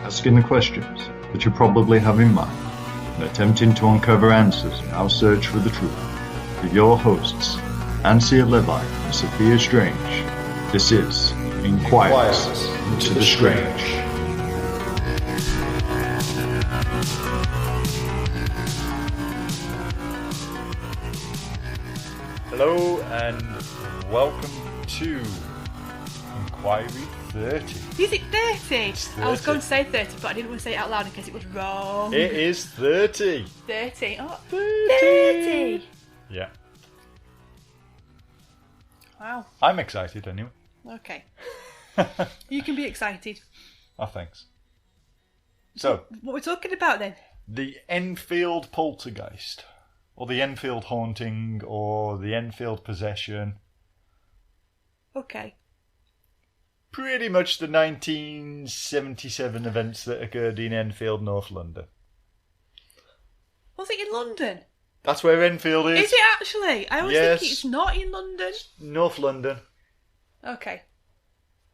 asking the questions that you probably have in mind, and attempting to uncover answers in our search for the truth. With your hosts, Ansir and Sophia Strange, this is Inquiries into the Strange. Hello and welcome to Inquiry 30. Is it 30? 30? I was going to say 30, but I didn't want to say it out loud in case it was wrong. It is 30. 30. Oh, 30. 30. Yeah. Wow. I'm excited anyway. Okay. You can be excited. Oh, thanks. So, What we're talking about then? the Enfield Poltergeist, or the Enfield Haunting, or the Enfield Possession. Okay. Pretty much the 1977 events that occurred in Enfield, North London. Was it in London? That's where Enfield is. Is it actually? I always Yes. think it's not in London. North London. Okay.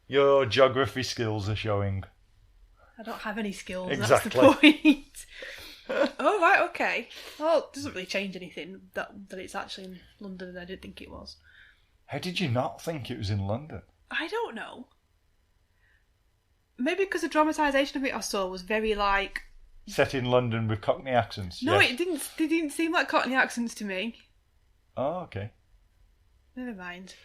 Your geography skills are showing. I don't have any skills. Exactly. That's the point. Oh, right, okay. Well, it doesn't really change anything that it's actually in London, and I didn't think it was. How did you not think it was in London? I don't know. Maybe because the dramatisation of it I saw was very like... Set in London with Cockney accents. No, yes. it didn't. They didn't seem like Cockney accents to me. Oh, okay. Never mind.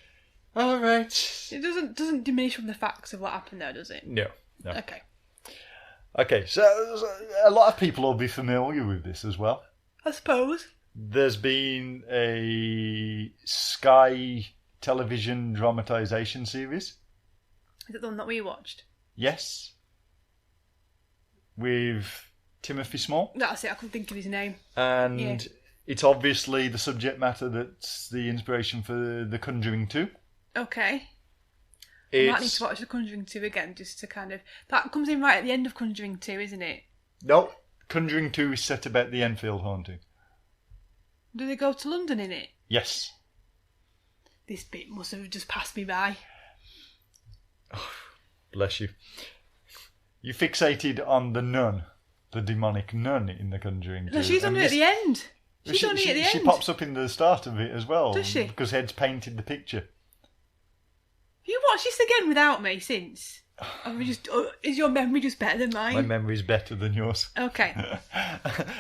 All right. It doesn't diminish from the facts of what happened there, does it? No. Okay. Okay, so a lot of people will be familiar with this as well. I suppose. There's been a Sky television dramatisation series. Is it the one that we watched? Yes. With Timothy Small. That's it. I couldn't think of his name. And Yeah. it's obviously the subject matter that's the inspiration for The Conjuring 2. Okay. I might need to watch The Conjuring 2 again, just to kind of... That comes in right at the end of Conjuring 2, isn't it? No, Conjuring 2 is set about the Enfield haunting. Do they go to London in it? Yes. This bit must have just passed me by. Bless you. You fixated on the nun, the demonic nun in The Conjuring 2. No, she's on it at the end. She's on it at the end. She pops up in the start of it as well. Does she? Because Ed's painted the picture. Have you watched this again without me since? Is your memory just better than mine? My memory's better than yours. Okay.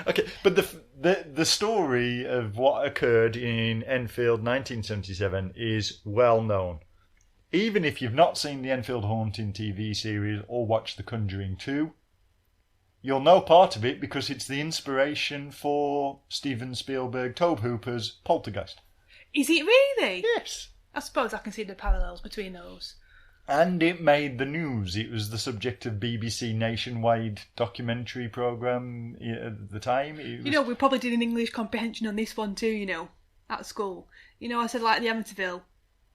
Okay, but the story of what occurred in Enfield 1977 is well known. Even if you've not seen the Enfield Haunting TV series or watched The Conjuring 2, you'll know part of it because it's the inspiration for Steven Spielberg Tobe Hooper's Poltergeist. Is it really? Yes. I suppose I can see the parallels between those. And it made the news. It was the subject of BBC nationwide documentary programme at the time. We probably did an English comprehension on this one too, at school. I said like the Amityville.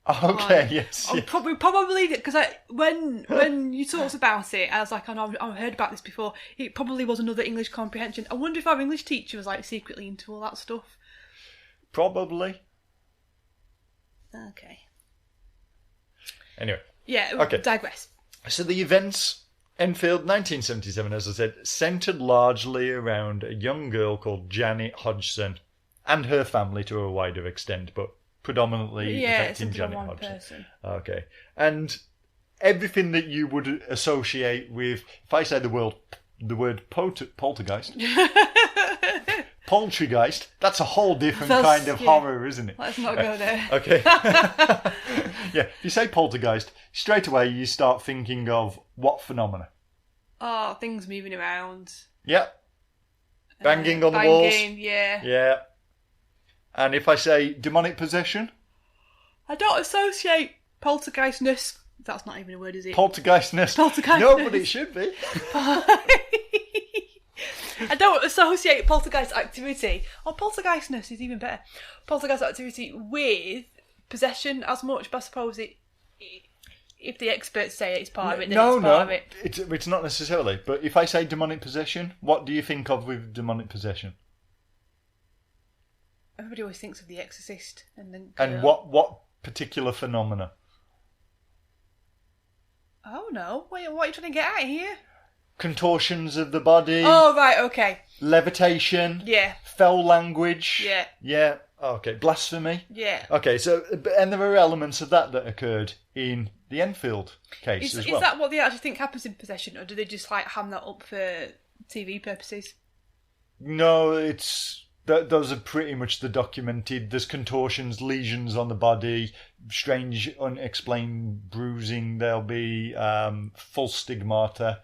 Okay, yes. I probably did, because when you talked about it, I was like, I've heard about this before. It probably was another English comprehension. I wonder if our English teacher was like secretly into all that stuff. Probably. Okay. Anyway. Yeah, okay. Digress. So the events, Enfield 1977, as I said, centred largely around a young girl called Janet Hodgson and her family to a wider extent, but predominantly affecting Janet Hodgson. Person. Okay. And everything that you would associate with, if I say the word poltergeist, poltergeist, that's a whole different kind of horror, isn't it? Let's not go there. Okay. Yeah, if you say poltergeist, straight away you start thinking of what phenomena? Oh, things moving around. Yeah. Banging on the walls. Yeah. Yeah. And if I say demonic possession? I don't associate poltergeistness. That's not even a word, is it? Poltergeistness. Poltergeistness. No, but it should be. I don't associate poltergeist activity, or poltergeistness is even better, poltergeist activity with possession as much, but I suppose if the experts say it's part of it, then it's part of it. It's not necessarily. But if I say demonic possession, what do you think of with demonic possession? Everybody always thinks of The Exorcist. And what particular phenomena? Oh no, what are you trying to get at here? contortions of the body, Oh, right, okay. levitation, Yeah. foul language. Yeah. Yeah. Okay. Blasphemy. Yeah. Okay. So, and there were elements of that occurred in the Enfield case as well. Is that what they actually think happens in possession, or do they just like ham that up for TV purposes? No, those are pretty much the documented. There's contortions, lesions on the body, strange, unexplained bruising. There'll be false stigmata.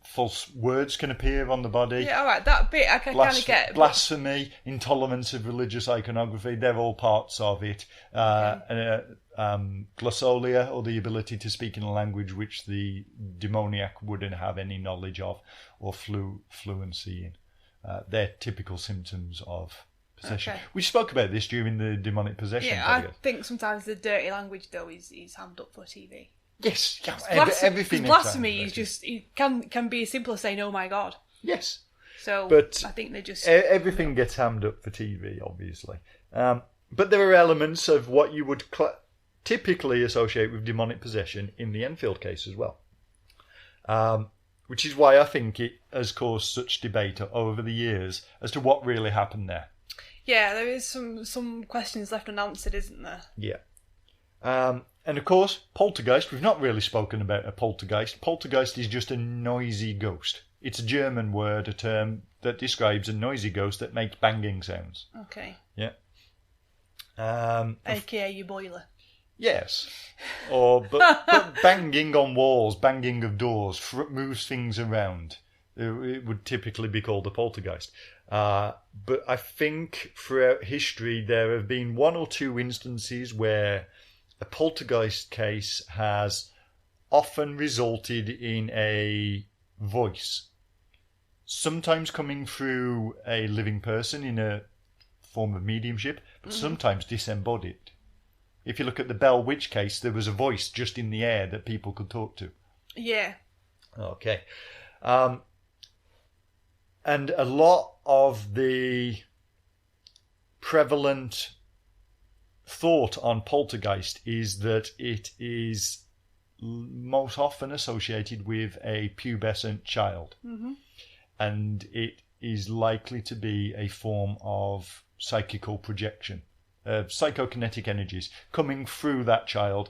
False words can appear on the body. Yeah, all right, that bit I can kind of get. Blasphemy, intolerance of religious iconography, they're all parts of it. Glossolia, or the ability to speak in a language which the demoniac wouldn't have any knowledge of or fluency in. They're typical symptoms of possession. Okay. We spoke about this during the demonic possession. Yeah, podcast. I think sometimes the dirty language, though, is hammed up for TV. Yes, everything. Blasphemy is just can be as simple as saying "Oh my God." Yes. So, but I think they just everything gets hammed up for TV, obviously. But there are elements of what you would typically associate with demonic possession in the Enfield case as well, which is why I think it has caused such debate over the years as to what really happened there. Yeah, there is some questions left unanswered, isn't there? Yeah. And of course, poltergeist, we've not really spoken about a poltergeist. Poltergeist is just a noisy ghost. It's a German word, a term that describes a noisy ghost that makes banging sounds. Okay. Yeah. AKA your boiler. Yes. But banging on walls, banging of doors, moves things around. It would typically be called a poltergeist. But I think throughout history there have been one or two instances where a poltergeist case has often resulted in a voice, sometimes coming through a living person in a form of mediumship, but sometimes disembodied. If you look at the Bell Witch case, there was a voice just in the air that people could talk to. Yeah. Okay. And a lot of the prevalent thought on poltergeist is that it is most often associated with a pubescent child. Mm-hmm. And it is likely to be a form of psychical projection, psychokinetic energies coming through that child,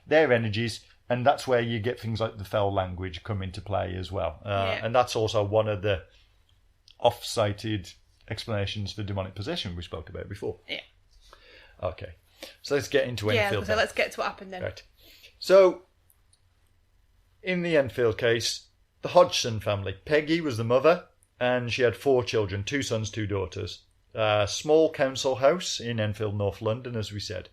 their energies, and that's where you get things like the foul language come into play as well. And that's also one of the off-cited explanations for demonic possession we spoke about before. Yeah. Okay, so let's get into Enfield. Yeah, so let's get to what happened then. Right. So, in the Enfield case, the Hodgson family. Peggy was the mother, and she had 4 children, 2 sons, 2 daughters. Small council house in Enfield, North London, as we said.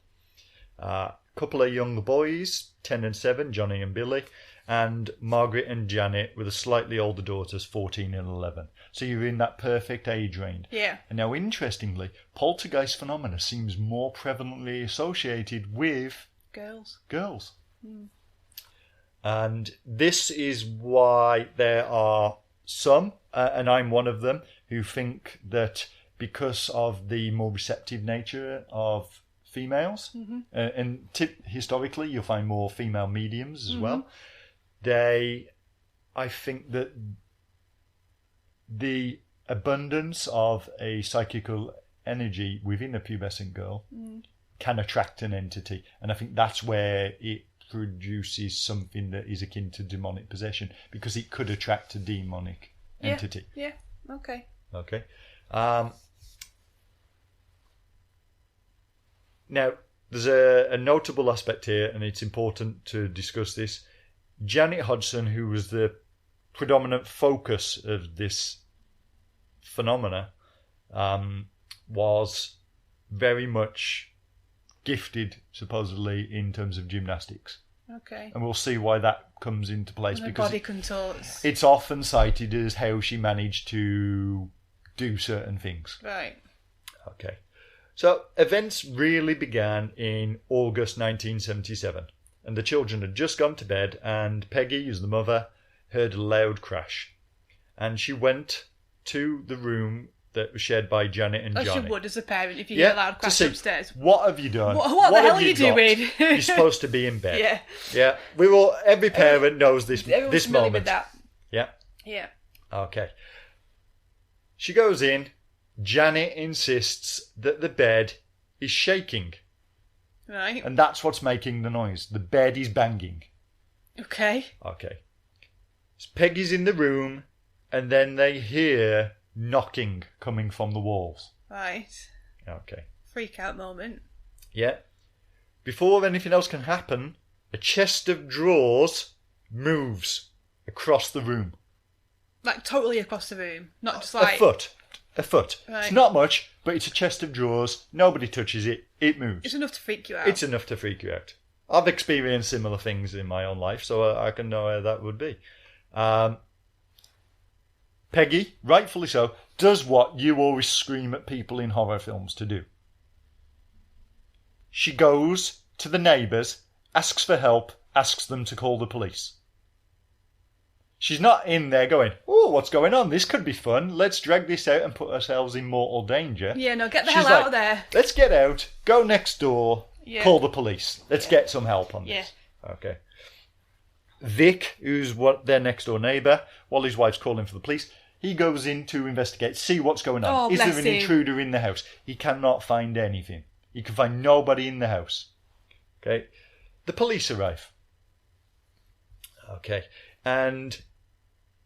Couple of young boys, 10 and 7, Johnny and Billy, and Margaret and Janet with the slightly older daughters, 14 and 11. So you're in that perfect age range. Yeah. And now, interestingly, poltergeist phenomena seems more prevalently associated with girls. And this is why there are some, and I'm one of them, who think that because of the more receptive nature of females, and historically you'll find more female mediums as well, I think that the abundance of a psychical energy within a pubescent girl can attract an entity. And I think that's where it produces something that is akin to demonic possession, because it could attract a demonic entity. Yeah, okay. Okay. Now, there's a notable aspect here, and it's important to discuss this. Janet Hodgson, who was the predominant focus of this phenomena, was very much gifted, supposedly, in terms of gymnastics. Okay. And we'll see why that comes into place, because body contorts. It's often cited as how she managed to do certain things. Right. Okay. So events really began in August 1977, and the children had just gone to bed, and Peggy, as the mother, heard a loud crash, and she went to the room that was shared by Janet and Johnny. As you would as a parent if you hear a loud crash upstairs. What have you done? What the hell are you doing? You're supposed to be in bed. Yeah. Yeah. Every parent knows this moment. With that. Yeah. Okay. She goes in. Janet insists that the bed is shaking. Right. And that's what's making the noise. The bed is banging. Okay. Okay. So Peggy's in the room, and then they hear knocking coming from the walls. Right. Okay. Freak out moment. Yeah. Before anything else can happen, a chest of drawers moves across the room. Like totally across the room. Not just like... A foot. Right. It's not much, but it's a chest of drawers. Nobody touches it. It moves. It's enough to freak you out. It's enough to freak you out. I've experienced similar things in my own life, so I can know how that would be. Peggy, rightfully so, does what you always scream at people in horror films to do. She goes to the neighbours, asks for help, asks them to call the police. She's not in there going, oh, what's going on? This could be fun. Let's drag this out and put ourselves in mortal danger. Yeah, no, get the She's hell out like, of there. Let's get out, go next door, Yeah. call the police. Let's get some help on Yeah. this. Okay. Vic, who's their next door neighbour, while his wife's calling for the police, he goes in to investigate, see what's going on. Oh, Is there bless an him. intruder in the house? He cannot find anything. He can find nobody in the house. Okay. The police arrive. Okay. And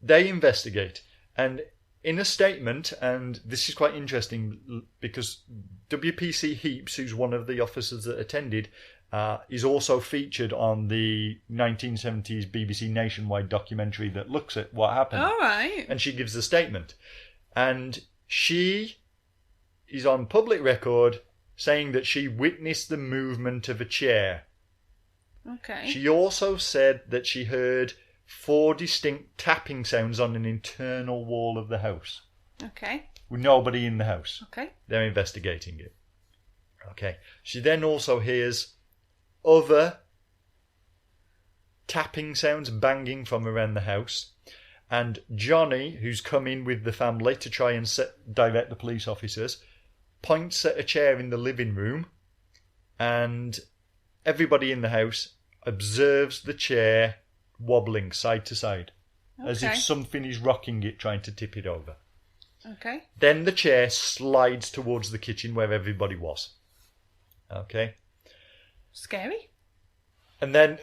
they investigate. And in a statement, and this is quite interesting because WPC Heaps, who's one of the officers that attended, is also featured on the 1970s BBC Nationwide documentary that looks at what happened. All right. And she gives a statement. And she is on public record saying that she witnessed the movement of a chair. Okay. She also said that she heard 4 distinct tapping sounds on an internal wall of the house. Okay. With nobody in the house. Okay. They're investigating it. Okay. She then also hears other tapping sounds, banging from around the house. And Johnny, who's come in with the family to try and direct the police officers, points at a chair in the living room, and everybody in the house observes the chair wobbling side to side, as if something is rocking it, trying to tip it over. Okay. Then the chair slides towards the kitchen where everybody was. Okay. Scary. And then,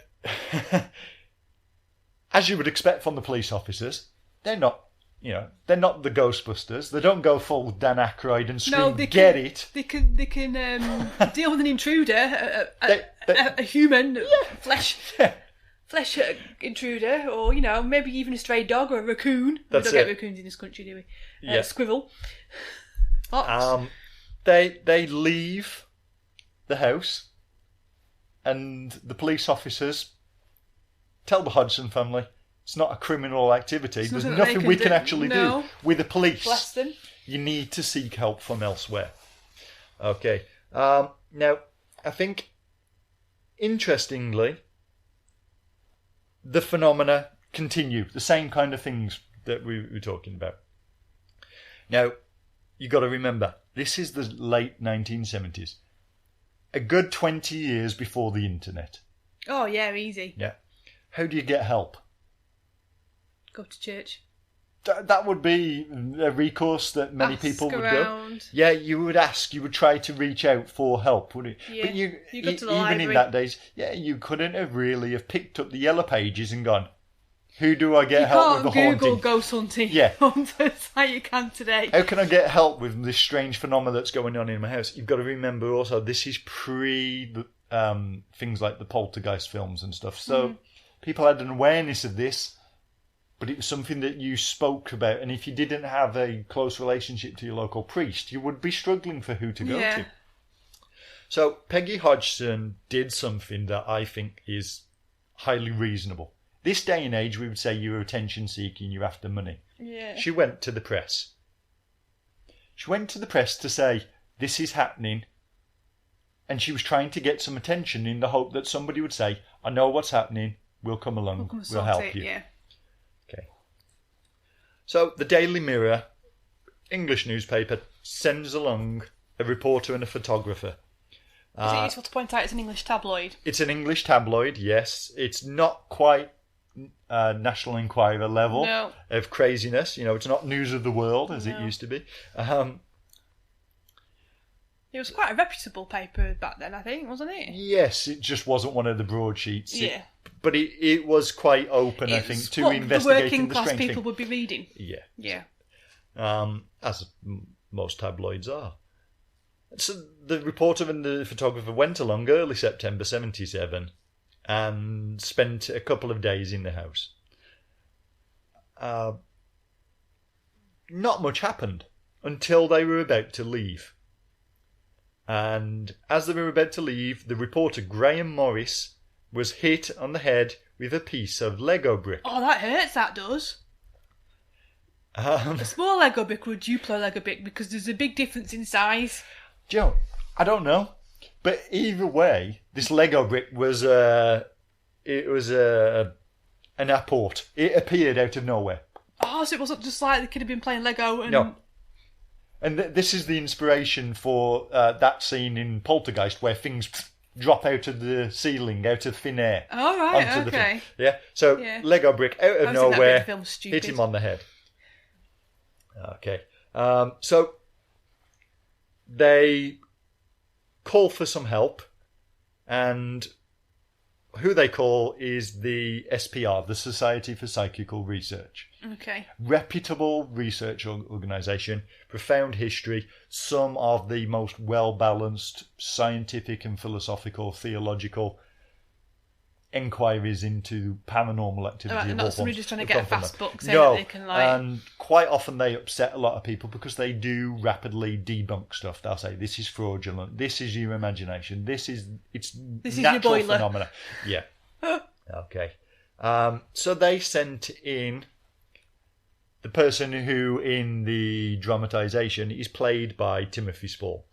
as you would expect from the police officers, they're not the Ghostbusters. They don't go full Dan Aykroyd and scream, "Get it!" They can deal with an intruder, a human, flesh intruder, or maybe even a stray dog or a raccoon. We don't get raccoons in this country, do we? Yeah. Squirrel. Fox. They leave the house, and the police officers tell the Hodgson family it's not a criminal activity. There's nothing we can actually do with the police. Bless them. You need to seek help from elsewhere. Okay. Now, I think, interestingly, the phenomena continue. The same kind of things that we were talking about. Now, you got to remember, this is the late 1970s. A good 20 years before the internet. Oh, yeah, easy. Yeah. How do you get help? Go to church. That would be a recourse that many people would around. go. Yeah, you would ask. You would try to reach out for help, wouldn't you? Yeah. But you go to the even library. in that days, you couldn't have really have picked up the yellow pages and gone, who do I get help with the haunting? You can't Google haunting? ghost hunting. Yeah. Hunters like you can today. How can I get help with this strange phenomenon that's going on in my house? You've got to remember also, this is pre things like the Poltergeist films and stuff. So people had an awareness of this, but it was something that you spoke about. And if you didn't have a close relationship to your local priest, you would be struggling for who to go to. So Peggy Hodgson did something that I think is highly reasonable. This day and age, we would say you're attention seeking, you're after money. Yeah. She went to the press. She went to the press to say, this is happening. And she was trying to get some attention in the hope that somebody would say, I know what's happening, we'll come along, we'll help you. Yeah. Okay. So the Daily Mirror, English newspaper, sends along a reporter and a photographer. Is it useful to point out it's an English tabloid? It's an English tabloid, yes. It's not quite National Enquirer level No. of craziness. It's not News of the World as it used to be. It was quite a reputable paper back then, I think, wasn't it? Yes, it just wasn't one of the broadsheets. Yeah. But it was quite open, I think, to investigating the the working class strange people thing. would be reading. Yeah. Yeah. As most tabloids are. So the reporter and the photographer went along early September 1977 and spent a couple of days in the house. Not much happened until they were about to leave. And as they were about to leave, the reporter Graham Maurice was hit on the head with a piece of Lego brick. Oh, that hurts, that does. A small Lego brick or a Duplo Lego brick, because there's a big difference in size. Joe, I don't know. But either way, this Lego brick was an apport. It appeared out of nowhere. Oh, so it wasn't just like they could have been playing Lego and... No. And this is the inspiration for that scene in Poltergeist where things drop out of the ceiling, out of thin air. Oh, right, onto the okay. thing. Yeah, so Lego brick out of nowhere, hit him on the head. Okay. So they call for some help, and who they call is the SPR, the Society for Psychical Research. Okay. Reputable research organisation, profound history, some of the most well-balanced scientific and philosophical, theological inquiries into paranormal activity. Right, of not all somebody forms just trying to have get a come from fast them. book so No, that they can like... and quite often they upset a lot of people because they do rapidly debunk stuff. They'll say, this is fraudulent, this is your imagination, this is natural your boiler. phenomena. Yeah. Okay. So they sent in the person who, in the dramatisation, is played by Timothy Spall,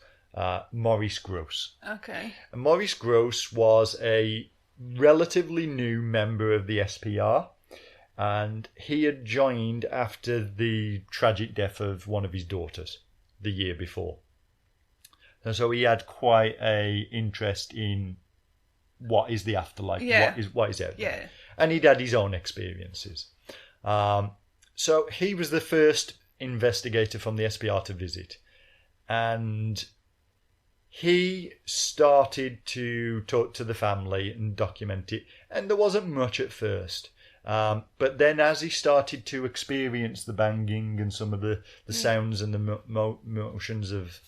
Maurice Grosse. Okay. And Maurice Grosse was a relatively new member of the SPR, and he had joined after the tragic death of one of his daughters the year before. And so he had quite a interest in what is the afterlife, what is out there. Yeah. And he'd had his own experiences. So he was the first investigator from the SPR to visit. And he started to talk to the family and document it. And there wasn't much at first. But then as he started to experience the banging and some of the sounds and the motions of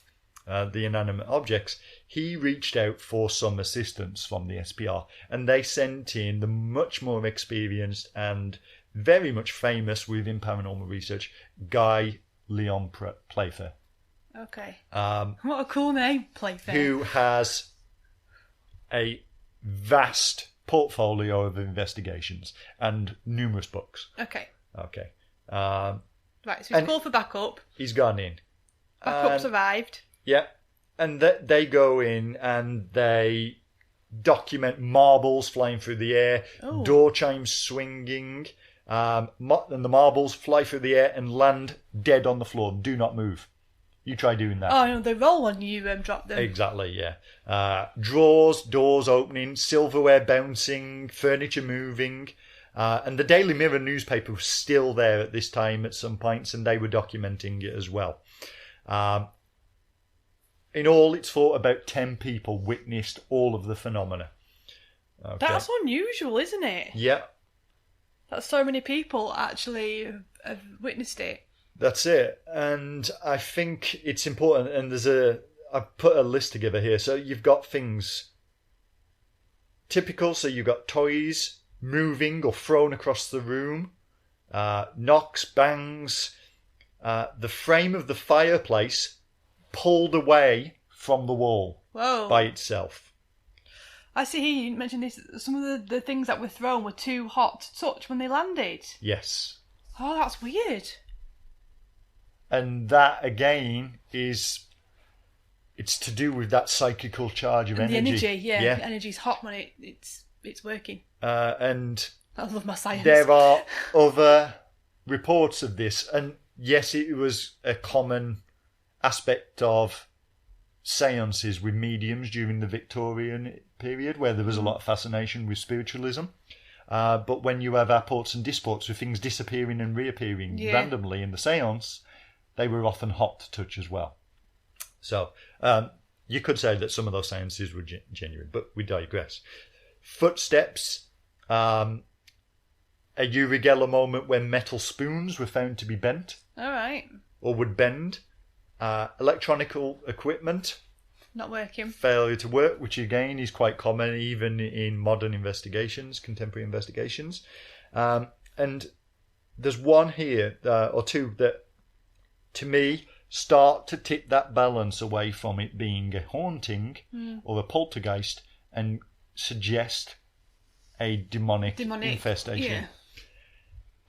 the inanimate objects, he reached out for some assistance from the SPR. And they sent in the much more experienced and very much famous within paranormal research, Lyon Playfair. Okay. What a cool name, Playfair. Who has a vast portfolio of investigations and numerous books. Okay. Okay. Right, so he's called for backup. He's gone in. Backup's arrived. Yeah. And they go in and they document marbles flying through the air, door chimes swinging, and the marbles fly through the air and land dead on the floor. Do not move. You try doing that. Oh, no, they roll when you drop them. Exactly, yeah. Drawers, doors opening, silverware bouncing, furniture moving. And the Daily Mirror newspaper was still there at this time at some points, and they were documenting it as well. In all, it's thought about 10 people witnessed all of the phenomena. Okay. That's unusual, isn't it? Yeah. That so many people actually have witnessed it. That's it. And I think it's important, and I've put a list together here. So you've got things typical, so you've got toys moving or thrown across the room, knocks, bangs, the frame of the fireplace pulled away from the wall by itself. I see here you mentioned this. Some of the things that were thrown were too hot to touch when they landed. Yes. Oh, that's weird. And that, again, it's to do with that psychical charge of energy. The energy, yeah. The energy's hot when it's working. And I love my science. There are other reports of this. And yes, it was a common aspect of seances with mediums during the Victorian period, where there was a lot of fascination with spiritualism. But when you have apports and disports with things disappearing and reappearing randomly in the seance, they were often hot to touch as well. So you could say that some of those seances were genuine, but we digress. Footsteps, a Uri Geller moment when metal spoons were found to be bent. All right. Or would bend. Electronical equipment. Not working. Failure to work, which again is quite common even in modern investigations, contemporary investigations. And there's one here, or two, that to me start to tip that balance away from it being a haunting or a poltergeist and suggest a demonic infestation. Yeah.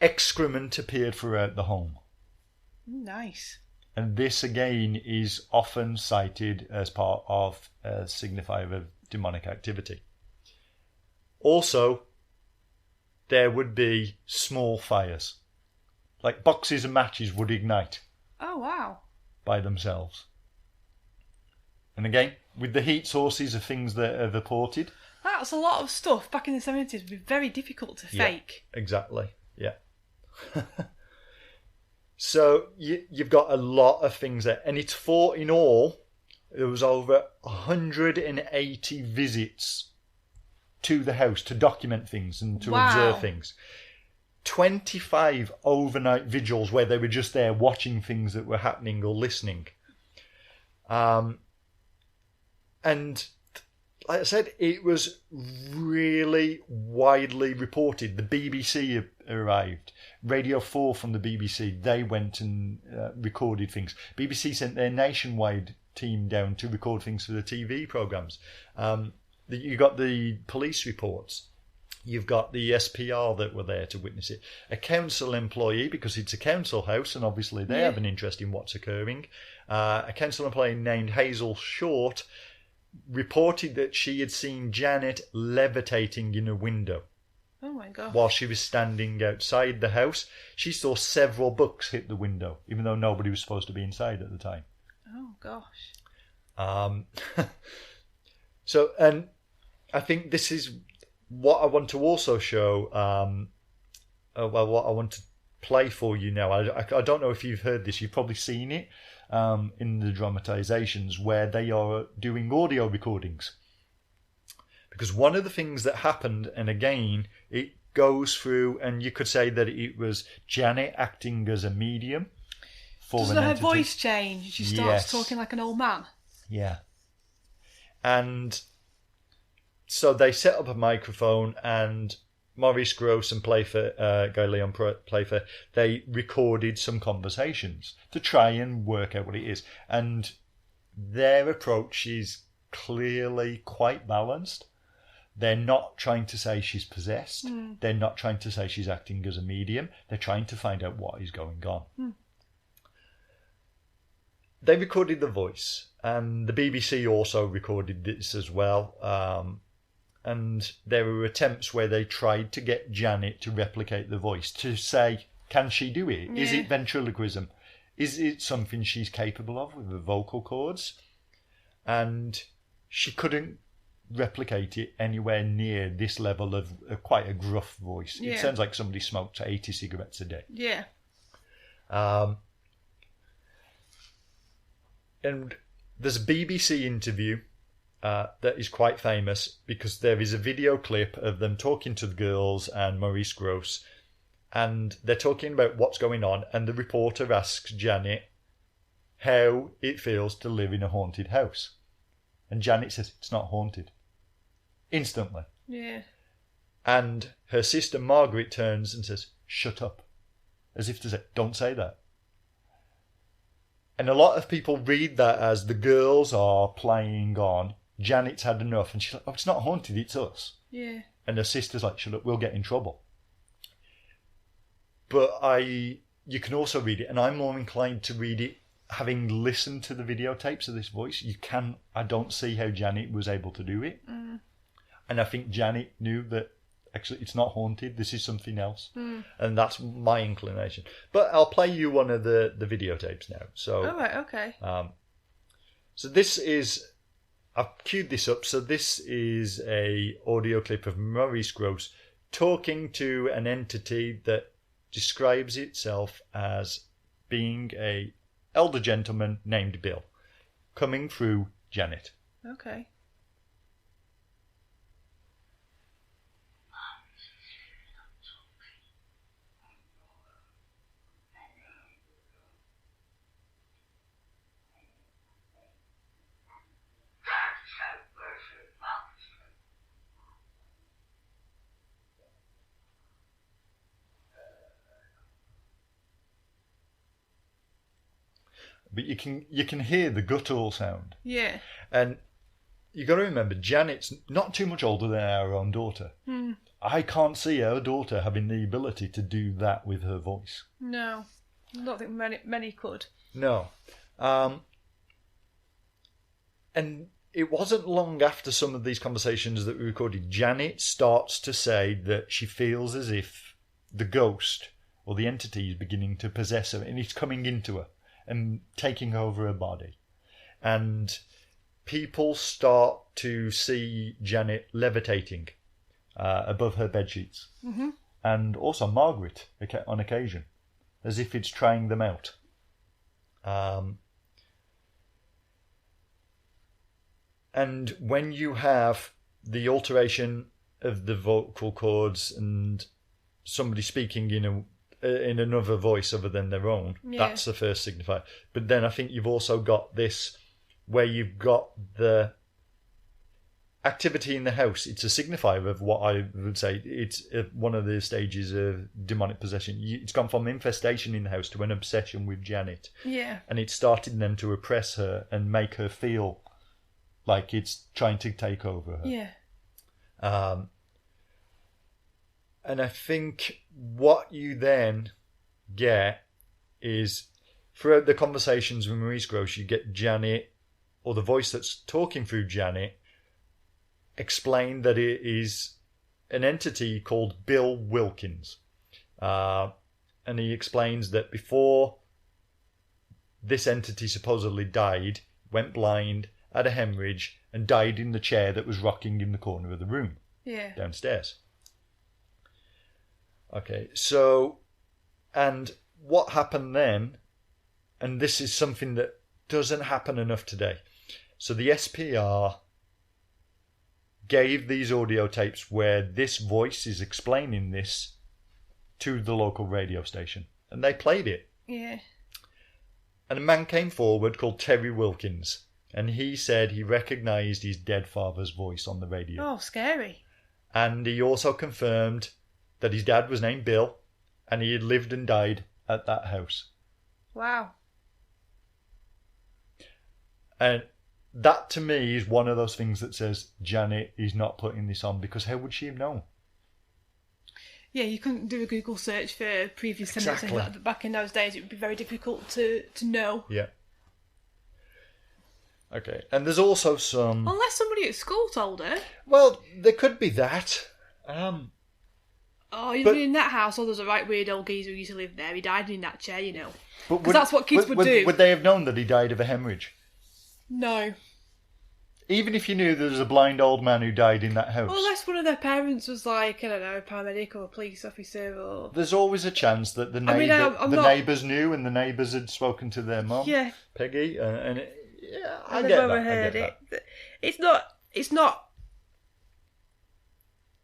Excrement appeared throughout the home. Nice. And this again is often cited as part of a signifier of demonic activity. Also, there would be small fires. Like boxes of matches would ignite. Oh, wow. By themselves. And again, with the heat sources of things that are reported. That's a lot of stuff back in the 70s would be very difficult to fake. Exactly, yeah. So you've got a lot of things there. And it's in all, there was over 180 visits to the house to document things and to observe things. 25 overnight vigils where they were just there watching things that were happening or listening. And like I said, it was really widely reported. The BBC arrived. Radio 4 from the BBC, they went and recorded things. BBC sent their nationwide team down to record things for the TV programmes. You got the police reports. You've got the SPR that were there to witness it. A council employee, because it's a council house and obviously they have an interest in what's occurring. A council employee named Hazel Short reported that she had seen Janet levitating in a window. Oh my God. While she was standing outside the house. She saw several books hit the window, even though nobody was supposed to be inside at the time. Oh gosh. So, and I think this is what I want to also show, what I want to play for you now. I don't know if you've heard this, you've probably seen it in the dramatisations where they are doing audio recordings. Because one of the things that happened, and again, it goes through, and you could say that it was Janet acting as a medium for Doesn't an her entity. voice change? She starts talking like an old man. Yeah. And so they set up a microphone, and Maurice Grosse and Playfair, Lyon Playfair, they recorded some conversations to try and work out what it is. And their approach is clearly quite balanced. They're not trying to say she's possessed. They're not trying to say she's acting as a medium. They're trying to find out what is going on. They recorded the voice, and the BBC also recorded this as well. And there were attempts where they tried to get Janet to replicate the voice, to say, can she do it? Yeah. Is it ventriloquism? Is it something she's capable of with the vocal cords? And she couldn't replicate it anywhere near this level of quite a gruff voice. Yeah. It sounds like somebody smoked 80 cigarettes a day. Yeah. And there's a BBC interview that is quite famous because there is a video clip of them talking to the girls and Maurice Grosse, and they're talking about what's going on, and the reporter asks Janet how it feels to live in a haunted house. And Janet says, it's not haunted. Instantly. Yeah. And her sister Margaret turns and says, shut up. As if to say, don't say that. And a lot of people read that as the girls are playing on, Janet's had enough, and she's like, oh, it's not haunted, it's us. Yeah. And her sister's like, shut up, we'll get in trouble. But you can also read it, and I'm more inclined to read it having listened to the videotapes of this voice. I don't see how Janet was able to do it. And I think Janet knew that actually it's not haunted, this is something else. And that's my inclination. But I'll play you one of the videotapes now. So, all right, okay. So this is, I've queued this up. So this is a audio clip of Maurice Grosse talking to an entity that describes itself as being a elder gentleman named Bill, coming through Janet. Okay. But you can hear the guttural sound. Yeah. And you got to remember, Janet's not too much older than our own daughter. I can't see our daughter having the ability to do that with her voice. No, I don't think many could. No. And it wasn't long after some of these conversations that we recorded, Janet starts to say that she feels as if the ghost or the entity is beginning to possess her, and it's coming into her and taking over her body. And people start to see Janet levitating above her bedsheets. Mm-hmm. And also Margaret on occasion, as if it's trying them out. And when you have the alteration of the vocal cords and somebody speaking in another voice other than their own, that's the first signifier. But then I think you've also got this where you've got the activity in the house. It's a signifier of what I would say it's one of the stages of demonic possession. It's gone from infestation in the house to an obsession with Janet. Yeah. And it's starting then to oppress her and make her feel like it's trying to take over her. Yeah. And I think what you then get is, throughout the conversations with Maurice Grosse, you get Janet, or the voice that's talking through Janet, explain that it is an entity called Bill Wilkins. And he explains that before this entity supposedly died, went blind, had a hemorrhage, and died in the chair that was rocking in the corner of the room downstairs. Okay, so, and what happened then, and this is something that doesn't happen enough today. So the SPR gave these audio tapes where this voice is explaining this to the local radio station, and they played it. Yeah. And a man came forward called Terry Wilkins, and he said he recognised his dead father's voice on the radio. Oh, scary. And he also confirmed that his dad was named Bill, and he had lived and died at that house. Wow. And that, to me, is one of those things that says Janet is not putting this on, because how would she have known? Yeah, you couldn't do a Google search for previous tenants. Exactly. Back in those days, it would be very difficult to know. Yeah. Okay, and there's also some... Unless somebody at school told her. Well, there could be that. Oh, you've been in that house, or there's a right weird old geezer who used to live there. He died in that chair, you know. Because that's what kids would do. Would they have known that he died of a hemorrhage? No. Even if you knew there was a blind old man who died in that house? Well, unless one of their parents was like, I don't know, a paramedic or a police officer or... There's always a chance that the neighbours knew, and the neighbours had spoken to their mum, Peggy, and I get that. Heard it. It's not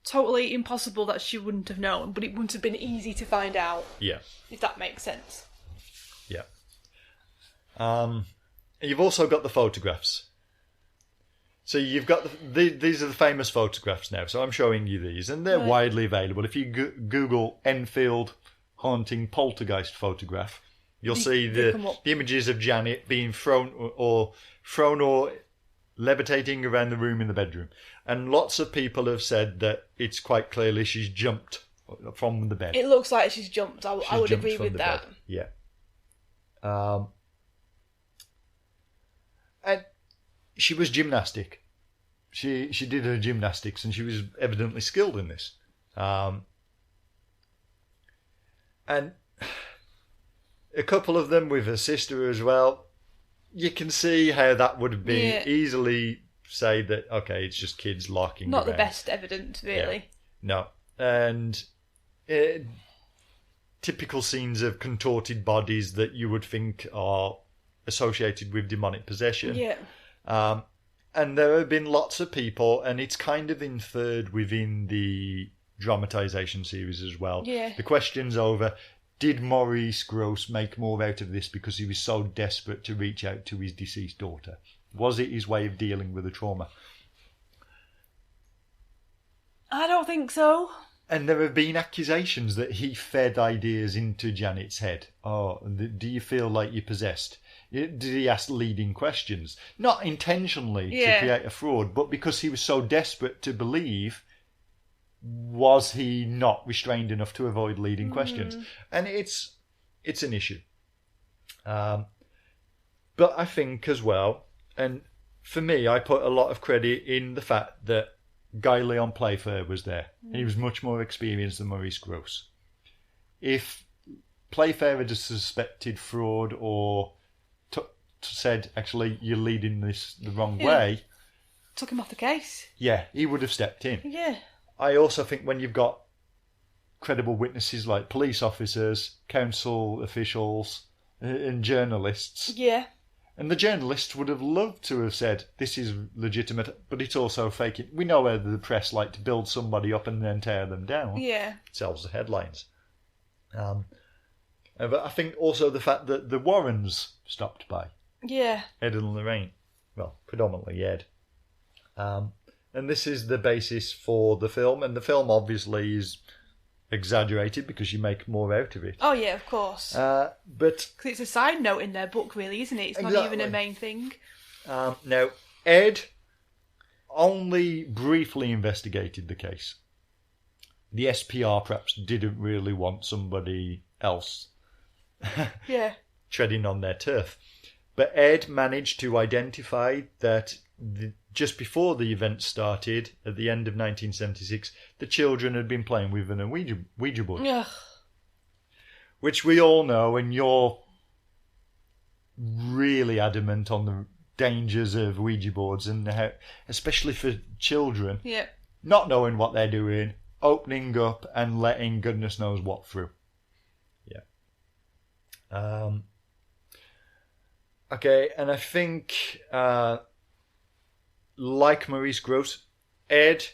totally impossible that she wouldn't have known, but it wouldn't have been easy to find out. Yeah. If that makes sense. Yeah. You've also got the photographs. So you've got these are the famous photographs now. So I'm showing you these, and they're widely available. If you Google Enfield haunting poltergeist photograph, you'll see the images of Janet being thrown or levitating around the room in the bedroom. And lots of people have said that it's quite clearly she's jumped from the bed. It looks like she's jumped. I would agree with that. Bed. Yeah. And she was gymnastic. She did her gymnastics, and she was evidently skilled in this. And a couple of them with her sister as well. You can see how that would have been easily say that, okay, it's just kids larking Not around. the best evidence, really. Yeah. and typical scenes of contorted bodies that you would think are associated with demonic possession. Yeah. And there have been lots of people, and it's kind of inferred within the dramatisation series as well. Yeah. The question's over, did Maurice Grosse make more out of this because he was so desperate to reach out to his deceased daughter? Was it his way of dealing with the trauma? I don't think so. And there have been accusations that he fed ideas into Janet's head. Oh, do you feel like you're possessed? Did he ask leading questions? Not intentionally to create a fraud, but because he was so desperate to believe, was he not restrained enough to avoid leading questions? And it's an issue. But I think as well, and for me, I put a lot of credit in the fact that Guy Lyon Playfair was there. And he was much more experienced than Maurice Grosse. If Playfair had suspected fraud or said, actually, you're leading this the wrong way, took him off the case. Yeah, he would have stepped in. Yeah. I also think when you've got credible witnesses like police officers, council officials, and journalists. Yeah. And the journalists would have loved to have said, this is legitimate, but it's also fake. We know where the press like to build somebody up and then tear them down. Yeah. It sells the headlines. But I think also the fact that the Warrens stopped by. Yeah. Ed and Lorraine. Well, predominantly Ed. And this is the basis for the film. And the film obviously is exaggerated because you make more out of it. Oh, yeah, of course. But because it's a side note in their book, really, isn't it? It's not even a main thing. Now, Ed only briefly investigated the case. The SPR perhaps didn't really want somebody else treading on their turf. But Ed managed to identify that just before the event started, at the end of 1976, the children had been playing with an Ouija board. Ugh. Which we all know, and you're really adamant on the dangers of Ouija boards, and how, especially for children, not knowing what they're doing, opening up and letting goodness knows what through. Yeah. Okay, and I think, like Maurice Grosse, Ed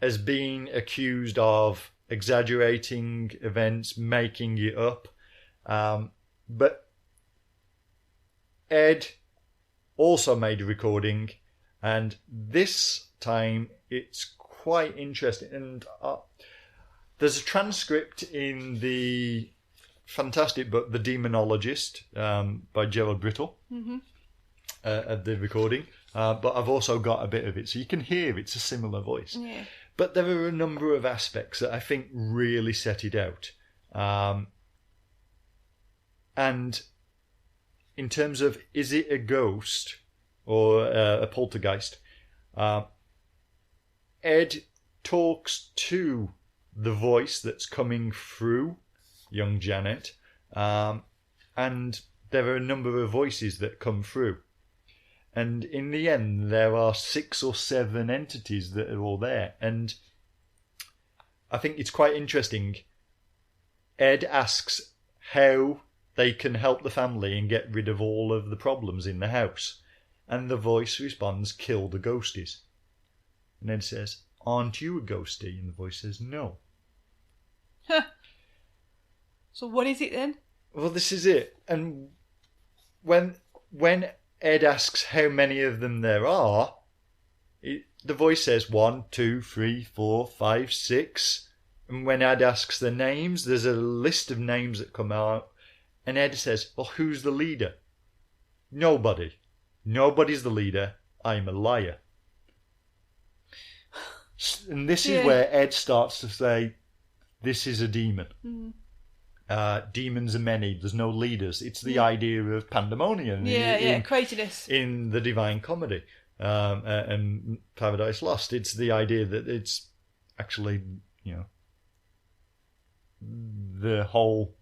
has been accused of exaggerating events, making it up. But Ed also made a recording, and this time it's quite interesting. And there's a transcript in the fantastic book, The Demonologist, by Gerald Brittle, of the recording. But I've also got a bit of it, so you can hear it's a similar voice. Yeah. But there are a number of aspects that I think really set it out. And in terms of, is it a ghost or a poltergeist, Ed talks to the voice that's coming through young Janet, and there are a number of voices that come through. And in the end, there are 6 or 7 entities that are all there. And I think it's quite interesting. Ed asks how they can help the family and get rid of all of the problems in the house. And the voice responds, kill the ghosties. And Ed says, aren't you a ghostie? And the voice says, no. Huh. So what is it then? Well, this is it. And when Ed asks how many of them there are, the voice says 1, 2, 3, 4, 5, 6. And when Ed asks the names, there's a list of names that come out. And Ed says, well, who's the leader? Nobody. Nobody's the leader. I'm a liar. And this is where Ed starts to say, this is a demon. Demons are many. There's no leaders. It's the idea of pandemonium. Craziness. In the Divine Comedy and Paradise Lost. It's the idea that it's actually, the whole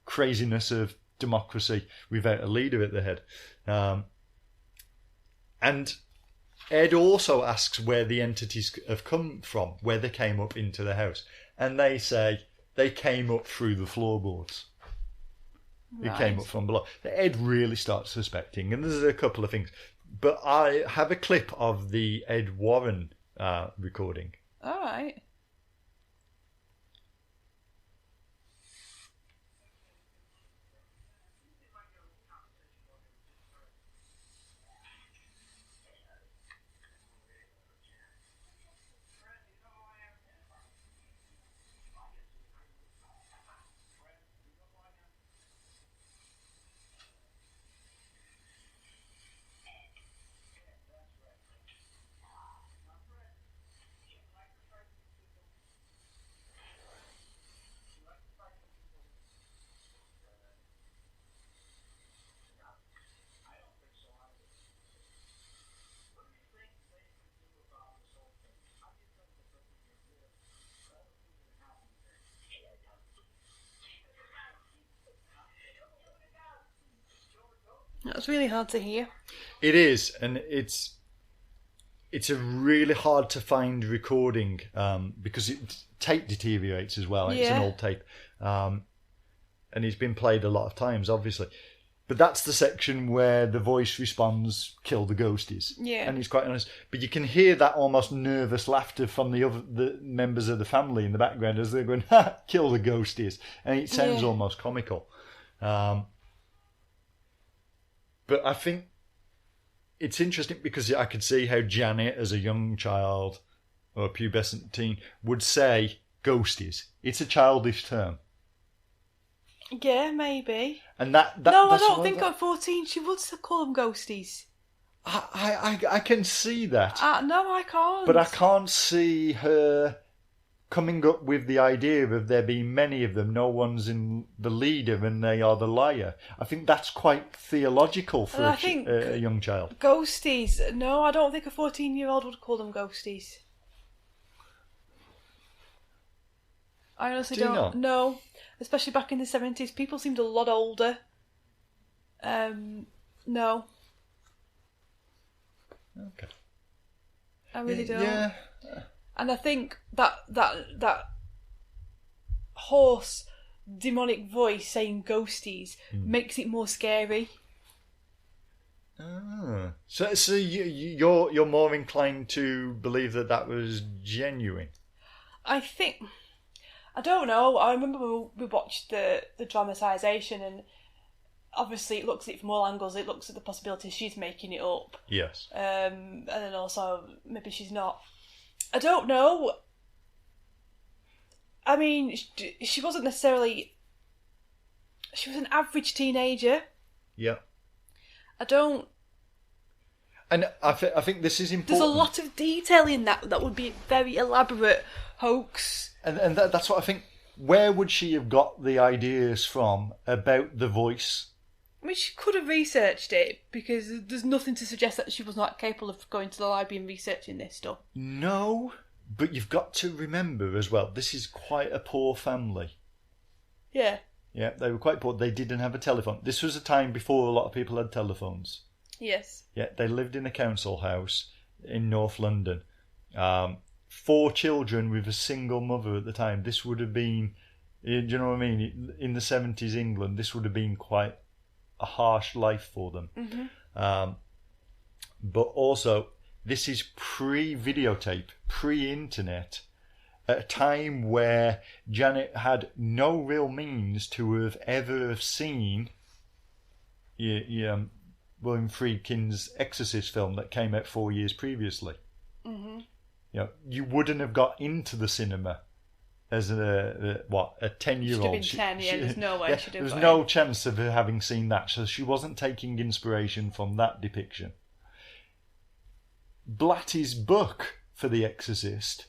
craziness of democracy without a leader at the head. And Ed also asks where the entities have come from, where they came up into the house. and they say they came up through the floorboards. It came up from below. Ed really starts suspecting, and there's a couple of things. But I have a clip of the Ed Warren recording. All right. That's really hard to hear. It is, and it's a really hard to find recording because tape deteriorates as well. It's an old tape, and it's been played a lot of times, obviously. But that's the section where the voice responds, "Kill the ghosties." Yeah, and he's quite honest. But you can hear that almost nervous laughter from the members of the family in the background as they're going, "Ha, kill the ghosties," and it sounds almost comical. But I think it's interesting because I could see how Janet, as a young child or a pubescent teen, would say ghosties. It's a childish term. Yeah, maybe. And that no, I don't think at 14 she would call them ghosties. I can see that. No, I can't. But I can't see her coming up with the idea of there being many of them, no one's in the leader and they are the liar. I think that's quite theological for a young child. Ghosties. No, I don't think a 14-year-old would call them ghosties. I honestly don't. Not? No. Especially back in the 70s, people seemed a lot older. No. Okay. I really don't. Yeah. And I think that hoarse, demonic voice saying ghosties makes it more scary. Ah. So you're more inclined to believe that was genuine? I don't know. I remember we watched the dramatisation, and obviously it looks at it from all angles. It looks at the possibility she's making it up. Yes. And then also maybe she's not. I don't know. I mean, she wasn't necessarily... She was an average teenager. Yeah. I don't... And I think this is important. There's a lot of detail in that would be a very elaborate hoax. And that's what I think. Where would she have got the ideas from about the voice? I mean, she could have researched it, because there's nothing to suggest that she was not capable of going to the library and researching this stuff. No, but you've got to remember as well, this is quite a poor family. Yeah. Yeah, they were quite poor. They didn't have a telephone. This was a time before a lot of people had telephones. Yes. Yeah, they lived in a council house in North London. 4 children with a single mother at the time. This would have been, do you know what I mean? In the 70s England, this would have been quite a harsh life for them. Mm-hmm. But also, this is pre-videotape, pre-internet, at a time where Janet had no real means to have ever seen William Friedkin's Exorcist film that came out 4 years previously. Mm-hmm. You wouldn't have got into the cinema as a 10-year-old. Should have been 10, yeah, there's no way she'd have. There's no chance of her having seen that, so she wasn't taking inspiration from that depiction. Blatty's book for The Exorcist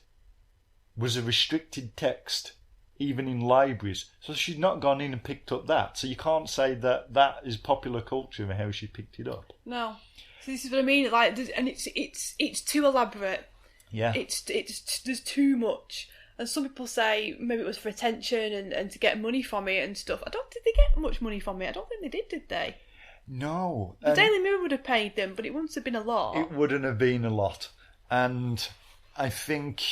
was a restricted text, even in libraries, so she'd not gone in and picked up that. So you can't say that is popular culture and how she picked it up. No, so this is what I mean. Like, and it's too elaborate. Yeah, it's there's too much. And some people say maybe it was for attention and to get money from it and stuff. I don't think they get much money from it. I don't think they did they? No. The Daily Mirror would have paid them, but it wouldn't have been a lot. It wouldn't have been a lot. And I think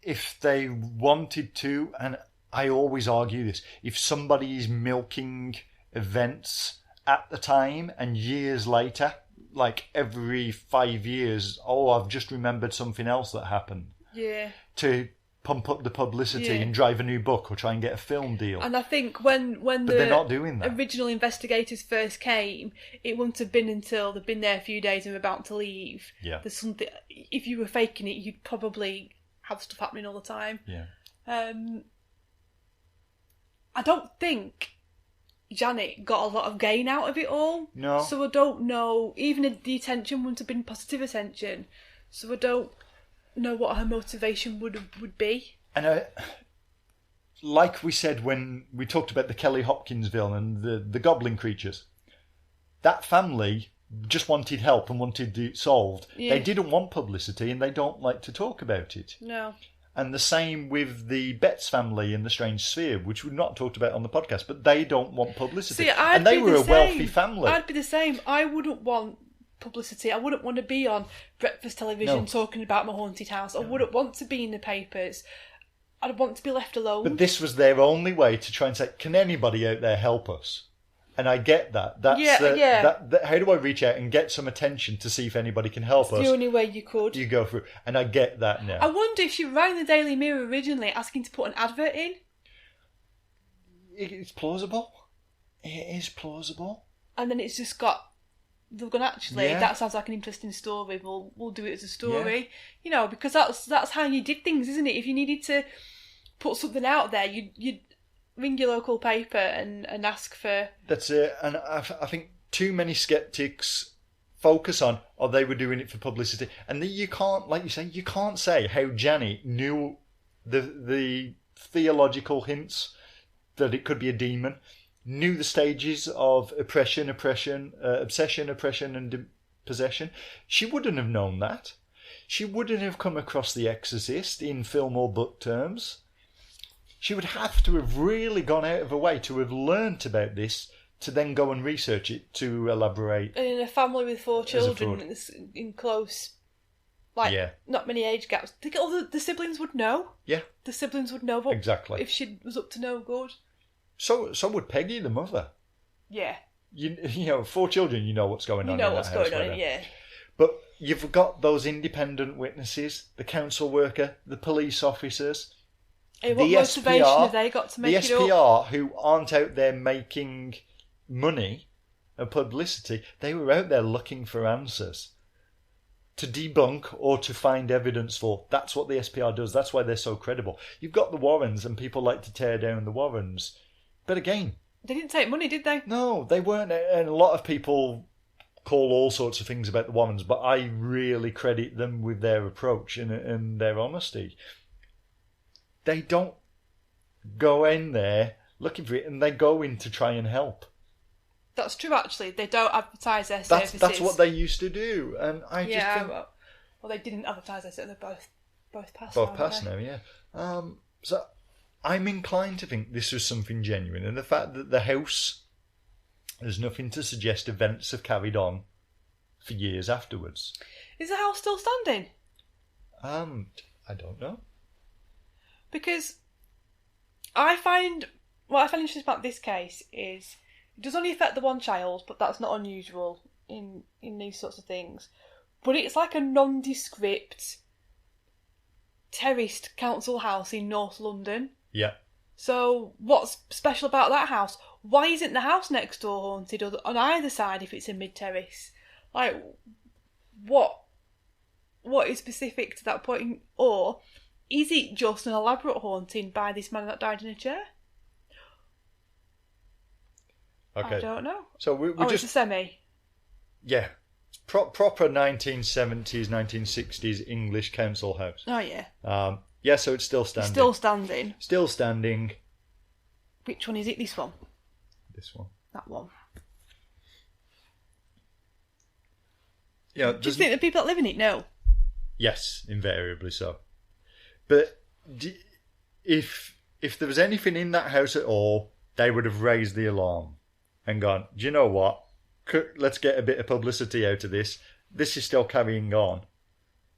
if they wanted to, and I always argue this, if somebody is milking events at the time and years later, like every 5 years, I've just remembered something else that happened. Yeah. To pump up the publicity and drive a new book or try and get a film deal. And I think when they're not doing that. Original investigators first came, it wouldn't have been until they'd been there a few days and were about to leave. Yeah. There's something. If you were faking it, you'd probably have stuff happening all the time. Yeah. I don't think Janet got a lot of gain out of it all. No. So I don't know. Even the attention wouldn't have been positive attention. So I don't know what her motivation would be. And like we said when we talked about the Kelly Hopkinsville and the goblin creatures, that family just wanted help and wanted it solved. Yeah. They didn't want publicity and they don't like to talk about it. No. And the same with the Betts family in the Strange Sphere, which we've not talked about on the podcast, but they don't want publicity. See, and they were a wealthy family. I'd be the same. I wouldn't want publicity. I wouldn't want to be on breakfast television talking about my haunted house. I wouldn't want to be in the papers. I'd want to be left alone. But this was their only way to try and say, can anybody out there help us? And I get that. That's how do I reach out and get some attention to see if anybody can help us? The only way you could. You go through. And I get that now. I wonder if she rang the Daily Mirror originally asking to put an advert in. It's plausible. It is plausible. And then it's just got... They've gone, actually, that sounds like an interesting story. We'll do it as a story. Yeah. You know, because that's how you did things, isn't it? If you needed to put something out there, you'd ring your local paper and ask for... That's it. And I think too many skeptics focus on, they were doing it for publicity. And you can't, like you say, you can't say how Janet knew the theological hints that it could be a demon, knew the stages of obsession, and possession. She wouldn't have known that. She wouldn't have come across The Exorcist in film or book terms. She would have to have really gone out of her way to have learnt about this, to then go and research it, to elaborate. And in a family with 4 children, in close, not many age gaps, I think all the siblings would know. Yeah. The siblings would know exactly if she was up to no good. So would Peggy, the mother. Yeah. You know, 4 children, you know what's going on. You know what's going on, yeah. But you've got those independent witnesses, the council worker, the police officers. Hey, what motivation have they got to make it up? The SPR, who aren't out there making money and publicity, they were out there looking for answers to debunk or to find evidence for. That's what the SPR does. That's why they're so credible. You've got the Warrens, and people like to tear down the Warrens. But again... They didn't take money, did they? No, they weren't. And a lot of people call all sorts of things about the Warrens, but I really credit them with their approach and their honesty. They don't go in there looking for it, and they go in to try and help. That's true, actually. They don't advertise their services. That's what they used to do, and I just think... Well, they didn't advertise their services. They're both passed now. Both passed now, yeah. So I'm inclined to think this was something genuine, and the fact that the house, there's nothing to suggest events have carried on for years afterwards. Is the house still standing? I don't know. Because what I find interesting about this case is it does only affect the one child, but that's not unusual in these sorts of things. But it's like a nondescript terraced council house in North London. Yeah. So what's special about that house? Why isn't the house next door haunted on either side if it's a mid-terrace? Like, what is specific to that point? Or is it just an elaborate haunting by this man that died in a chair? Okay. I don't know. So we just... it's a semi. Yeah. Proper 1970s, 1960s English council house. Oh, yeah. Yeah, so it's still standing. Still standing. Still standing. Which one is it? This one? This one. That one. Yeah. Do you think the people that live in it know? Yes, invariably so. But if there was anything in that house at all, they would have raised the alarm and gone, do you know what? Let's get a bit of publicity out of this. This is still carrying on.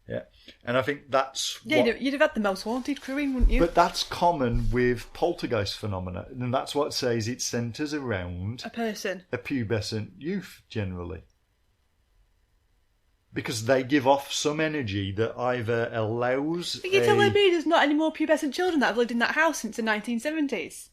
Yeah, and I think that's You'd have had the most haunted crew in, wouldn't you? But that's common with poltergeist phenomena, and that's what says it centres around a person, a pubescent youth generally, because they give off some energy that either allows. Are you telling me there's not any more pubescent children that have lived in that house since the 1970s?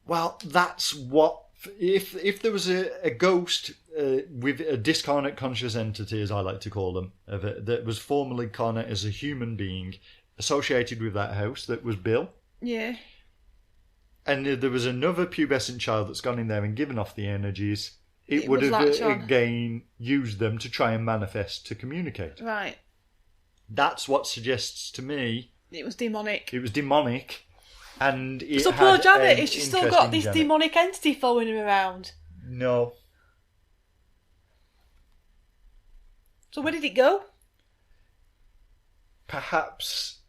Well, that's what. If there was a ghost with a discarnate conscious entity, as I like to call them, that was formerly carnate as a human being associated with that house, that was Bill. Yeah. And there was another pubescent child that's gone in there and given off the energies, it would have again used them to try and manifest, to communicate. Right. That's what suggests to me it was demonic. It was demonic. And it so poor Janet, has she still got this demonic entity following him around? No. So where did it go? Perhaps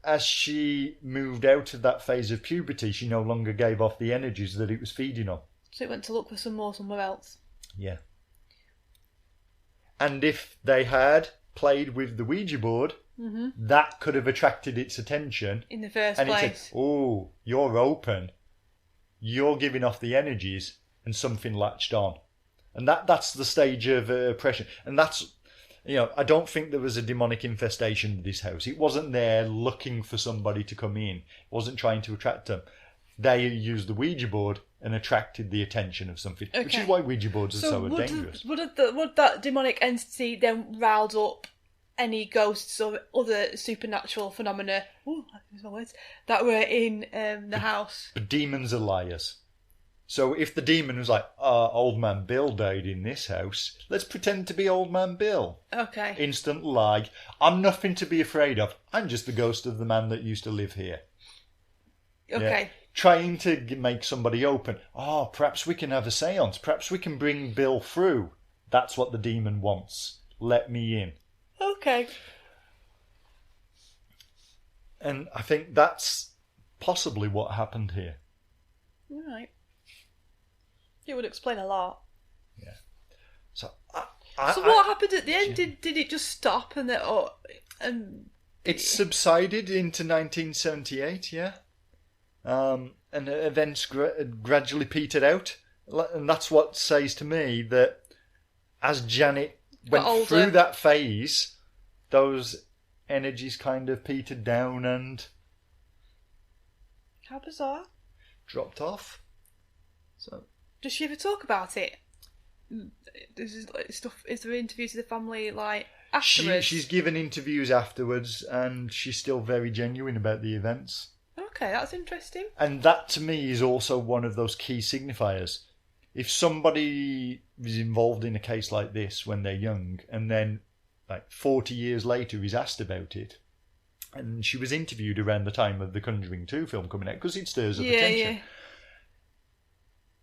as she moved out of that phase of puberty, she no longer gave off the energies that it was feeding on. So it went to look for some more somewhere else. Yeah. And if they had played with the Ouija board, that could have attracted its attention. In the first place. place. And it said, oh, you're open. You're giving off the energies, and something latched on. And that's the stage of oppression. And that's, I don't think there was a demonic infestation in this house. It wasn't there looking for somebody to come in. It wasn't trying to attract them. They used the Ouija board and attracted the attention of something, which is why Ouija boards are so dangerous. Would that demonic entity then riled up any ghosts or other supernatural phenomena that were in the house? But demons are liars. So if the demon was like, old man Bill died in this house, let's pretend to be old man Bill. Okay. Instant lie. I'm nothing to be afraid of. I'm just the ghost of the man that used to live here. Okay. Yeah. Trying to make somebody open. Perhaps we can have a seance. Perhaps we can bring Bill through. That's what the demon wants. Let me in. Okay. And I think that's possibly what happened here. Right. It would explain a lot. Yeah. So what happened at the end? Did it just stop and it subsided into 1978? Yeah. And events gradually petered out, and that's what says to me that as Janet went through that phase, those energies kind of petered down and how bizarre, dropped off. So does she ever talk about it? Is there interviews with the family afterwards? She's given interviews afterwards, and she's still very genuine about the events. Okay, that's interesting. And that to me is also one of those key signifiers. If somebody is involved in a case like this when they're young, and then 40 years later is asked about it, and she was interviewed around the time of the Conjuring 2 film coming out, because it stirs up attention. Yeah.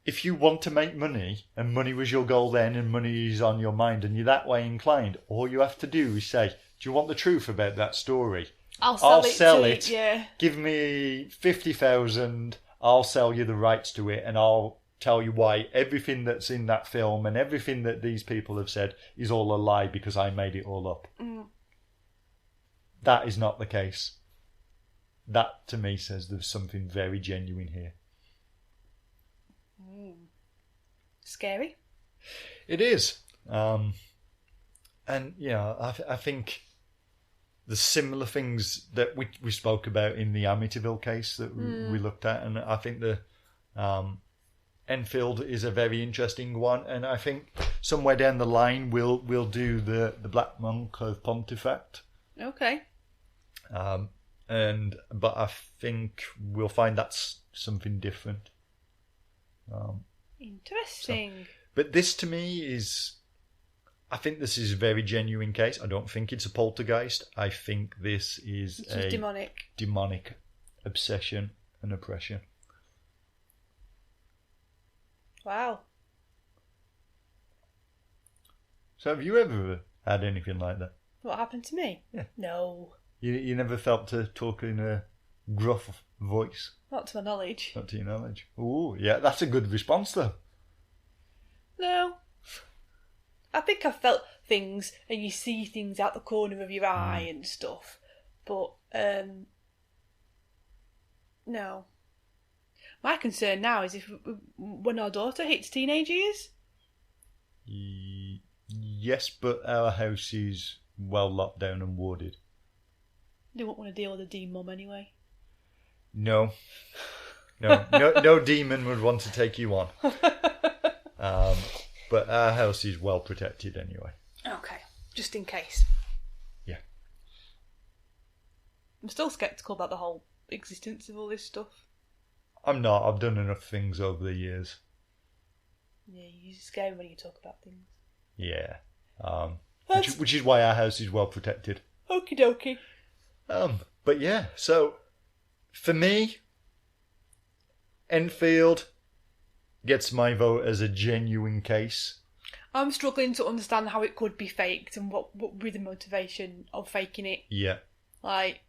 If you want to make money, and money was your goal then, and money is on your mind, and you're that way inclined, all you have to do is say, do you want the truth about that story? I'll sell it. Yeah. Give me 50,000. I'll sell you the rights to it, and I'll tell you why everything that's in that film and everything that these people have said is all a lie because I made it all up. Mm. That is not the case. That to me says there's something very genuine here. Scary. It is. And I think the similar things that we spoke about in the Amityville case that we looked at, and I think the Enfield is a very interesting one, and I think somewhere down the line we'll do the Black Monk of Pontefract. Okay. But I think we'll find that's something different. Interesting. But this to me is, I think this is a very genuine case. I don't think it's a poltergeist. I think this is a demonic obsession and oppression. Wow. So have you ever had anything like that? What happened to me? Yeah. No. You never felt to talk in a gruff voice? Not to my knowledge. Not to your knowledge. Oh, yeah, that's a good response though. No. I think I've felt things, and you see things out the corner of your eye and stuff. But, no. My concern now is when our daughter hits teenage years. Yes, but our house is well locked down and warded. They won't want to deal with a demon mum anyway. No. No demon would want to take you on. But our house is well protected anyway. Okay, just in case. Yeah. I'm still sceptical about the whole existence of all this stuff. I'm not. I've done enough things over the years. Yeah, you scare me when you talk about things. Yeah. Which is why our house is well protected. Okie dokie. But yeah, so for me, Enfield gets my vote as a genuine case. I'm struggling to understand how it could be faked and what would be the motivation of faking it. Yeah. Like,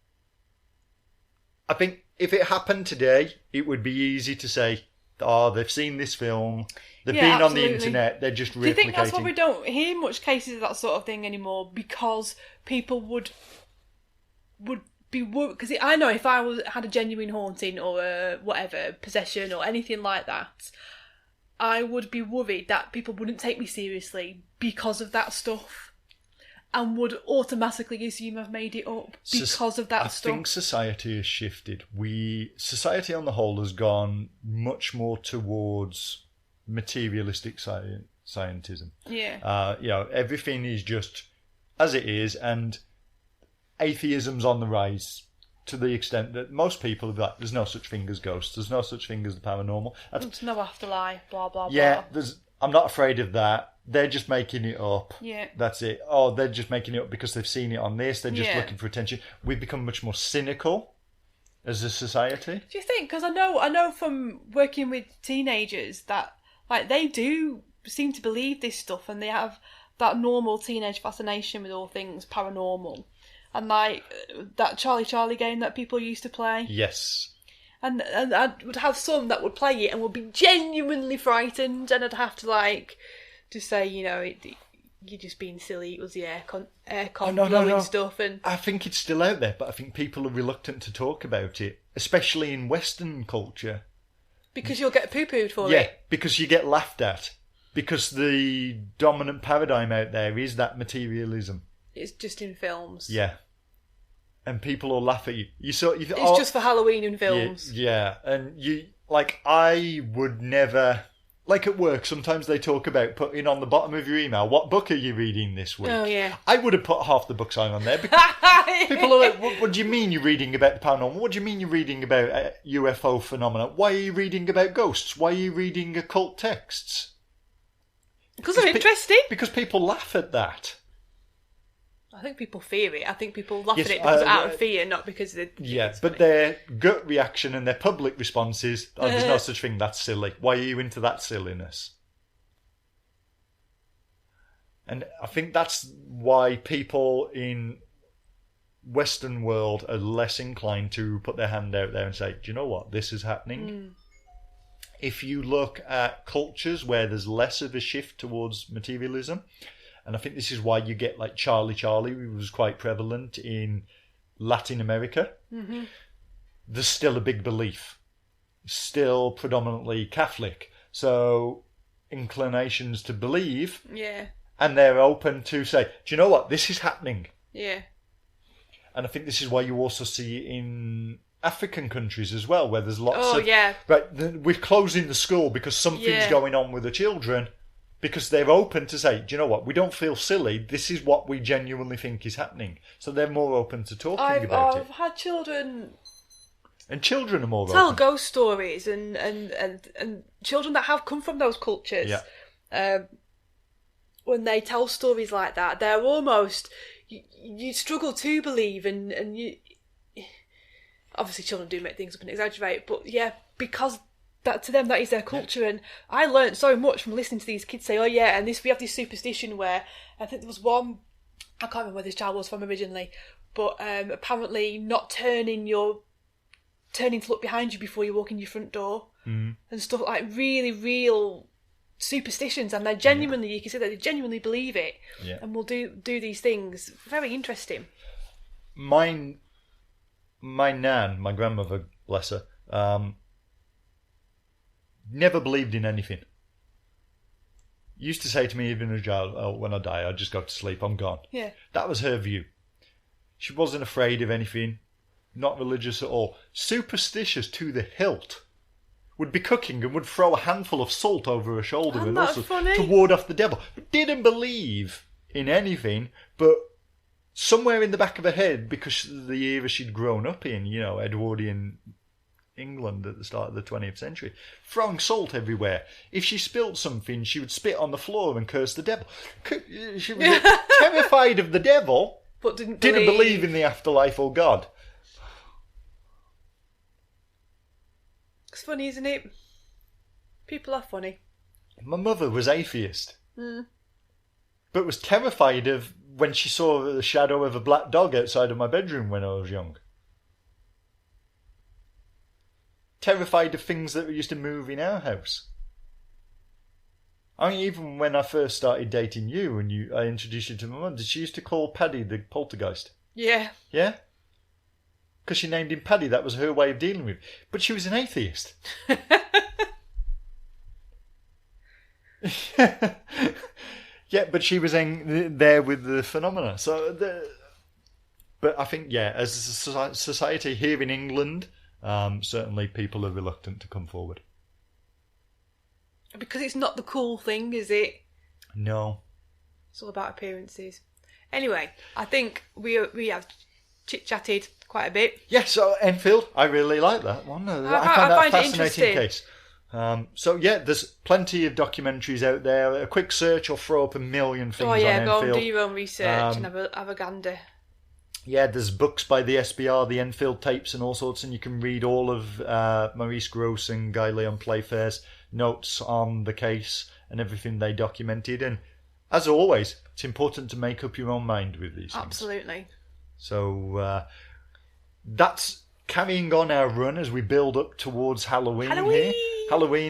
I think if it happened today, it would be easy to say, oh, they've seen this film, they've been absolutely. on the internet, they're just replicating. Do you think that's why we don't hear much cases of that sort of thing anymore? Because people would be worried. Because I know if I had a genuine haunting or a whatever, possession or anything like that, I would be worried that people wouldn't take me seriously because of that stuff and would automatically assume I've made it up because of that stuff. I think society has shifted. Society on the whole has gone much more towards materialistic scientism. Yeah. Everything is just as it is, and atheism's on the rise to the extent that most people are like, there's no such thing as ghosts, there's no such thing as the paranormal. There's no afterlife, blah, blah, yeah, blah. I'm not afraid of that. They're just making it up. Yeah. That's it. Oh, they're just making it up because they've seen it on this. They're just Yeah. looking for attention. We've become much more cynical as a society. Do you think? Because I know from working with teenagers that like they do seem to believe this stuff, and they have that normal teenage fascination with all things paranormal, and like that Charlie game that people used to play. Yes. And I would have some that would play it and would be genuinely frightened, and I'd have to just say, you're just being silly. It was the aircon blowing stuff. And I think it's still out there, but I think people are reluctant to talk about it, especially in Western culture. Because you'll get poo-pooed for it. Yeah, because you get laughed at. Because the dominant paradigm out there is that materialism. It's just in films. Yeah. And people will laugh at you. It's just for Halloween in films. Yeah, and I would never... Like at work, sometimes they talk about putting on the bottom of your email, what book are you reading this week? Oh, yeah. I would have put half the books on there because people are like, what do you mean you're reading about the paranormal? What do you mean you're reading about UFO phenomena? Why are you reading about ghosts? Why are you reading occult texts? Because they're interesting. Because people laugh at that. I think people fear it. I think people laugh Yes, at it because out of fear, not because they... Yeah, but their gut reaction and their public response is, there's no such thing, that's silly. Why are you into that silliness? And I think that's why people in Western world are less inclined to put their hand out there and say, do you know what, this is happening? If you look at cultures where there's less of a shift towards materialism, and I think this is why you get like Charlie, who was quite prevalent in Latin America. Mm-hmm. There's still a big belief. Still predominantly Catholic. So inclinations to believe. Yeah. And they're open to say, do you know what? This is happening. Yeah. And I think this is why you also see it in African countries as well, where there's lots of... yeah. Right, we're closing the school because something's going on with the children. Because they're open to say, do you know what, we don't feel silly, this is what we genuinely think is happening. So they're more open to talking about it. I've had children... And children are more tell open. ghost stories, and children that have come from those cultures. Yeah. When they tell stories like that, they're almost... You struggle to believe, and you... Obviously children do make things up and exaggerate, but yeah, because... that to them that is their culture, and I learnt so much from listening to these kids say, oh yeah, and we have this superstition where I think there was one, I can't remember where this child was from originally, but apparently not turning to look behind you before you walk in your front door, and stuff like really real superstitions, and they're genuinely, you can see that they genuinely believe it, and will do these things. Very interesting. My nan, my grandmother, bless her, never believed in anything. Used to say to me, even as a child, "Oh, when I die, I just go to sleep. I'm gone." Yeah. That was her view. She wasn't afraid of anything. Not religious at all. Superstitious to the hilt. Would be cooking and would throw a handful of salt over her shoulder and also to ward off the devil. Didn't believe in anything, but somewhere in the back of her head, because of the era she'd grown up in, Edwardian England at the start of the 20th century, throwing salt everywhere. If she spilt something, she would spit on the floor and curse the devil. She was terrified of the devil, but didn't believe in the afterlife or God. It's funny, isn't it? People are funny. My mother was atheist, but was terrified of when she saw the shadow of a black dog outside of my bedroom when I was young. Terrified of things that used to move in our house. I mean, even when I first started dating you and I introduced you to my mum, did she used to call Paddy the poltergeist? Yeah. Yeah? Because she named him Paddy, that was her way of dealing with it. But she was an atheist. Yeah, but she was there with the phenomena. But I think, as a society here in England, certainly people are reluctant to come forward. Because it's not the cool thing, is it? No. It's all about appearances. Anyway, I think we have chit-chatted quite a bit. Yeah, so Enfield, I really like that one. I find that a fascinating case. There's plenty of documentaries out there. A quick search will throw up a million things on Enfield. Go and do your own research and have a gander. Yeah, there's books by the SBR, the Enfield tapes and all sorts, and you can read all of Maurice, Grosse and Guy Lyon Playfair's notes on the case and everything they documented. And as always, it's important to make up your own mind with these things. Absolutely. So that's carrying on our run as we build up towards Halloween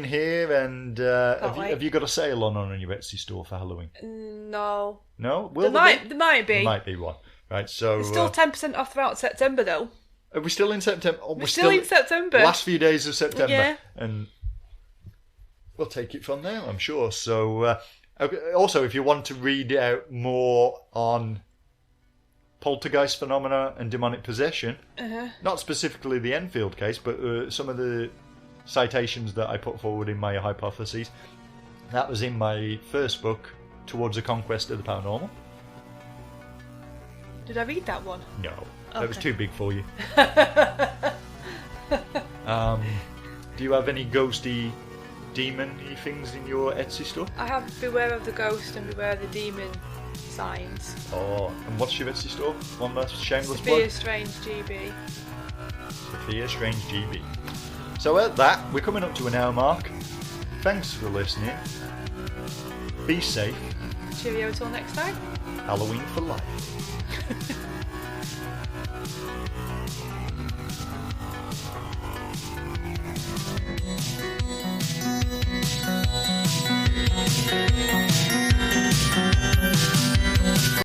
here. And have you got a sale on your Etsy store for Halloween? No. No? There might be. There might be one. Right, so it's still 10% off throughout September, though. Are we still in September? We're still in September. Last few days of September. Yeah. And we'll take it from there, I'm sure. So, also, if you want to read out more on poltergeist phenomena and demonic possession, not specifically the Enfield case, but some of the citations that I put forward in my hypotheses, that was in my first book, Towards the Conquest of the Paranormal. Did I read that one? No, that was too big for you. Do you have any ghosty, demon-y things in your Etsy store? I have Beware of the Ghost and Beware of the Demon signs. Oh, and what's your Etsy store? One last shameless plug. Sophia Strange GB. Sophia Strange GB. So at that, we're coming up to an hour mark. Thanks for listening. Be safe. Cheerio till next time. Halloween for life.